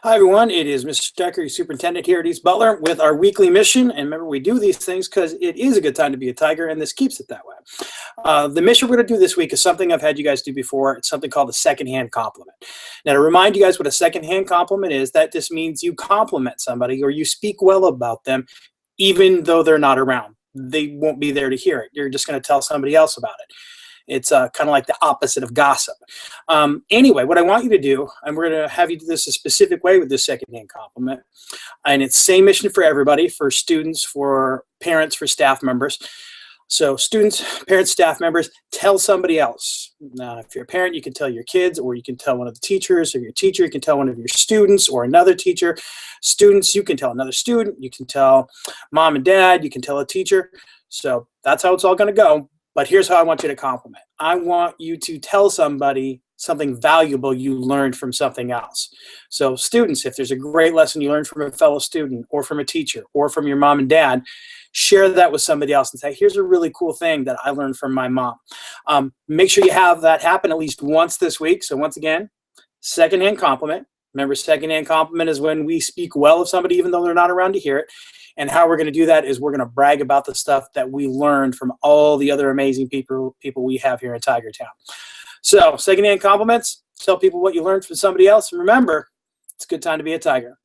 Hi, everyone. It is Mr. Stecker, your superintendent here at East Butler with our weekly mission. And remember, we do these things because it is a good time to be a tiger, and this keeps it that way. The mission we're going to do this week is something I've had you guys do before. It's something called a secondhand compliment. Now, to remind you guys what a secondhand compliment is, that just means you compliment somebody or you speak well about them, even though they're not around. They won't be there to hear it. You're just going to tell somebody else about it. It's kind of like the opposite of gossip. Anyway, what I want you to do, and we're going to have you do this a specific way with this secondhand compliment, and it's same mission for everybody, for students, for parents, for staff members. So students, parents, staff members, tell somebody else. Now, if you're a parent, you can tell your kids, or you can tell one of the teachers, or your teacher, you can tell one of your students or another teacher. Students, you can tell another student, you can tell mom and dad, you can tell a teacher. So that's how it's all going to go. But here's how I want you to compliment. I want you to tell somebody something valuable you learned from something else. So students, if there's a great lesson you learned from a fellow student or from a teacher or from your mom and dad, share that with somebody else and say, here's a really cool thing that I learned from my mom. Make sure you have that happen at least once this week. So once again, secondhand compliment. Remember, secondhand compliment is when we speak well of somebody even though they're not around to hear it. And how we're going to do that is we're going to brag about the stuff that we learned from all the other amazing people we have here in Tiger Town. So secondhand compliments, tell people what you learned from somebody else. And remember, it's a good time to be a tiger.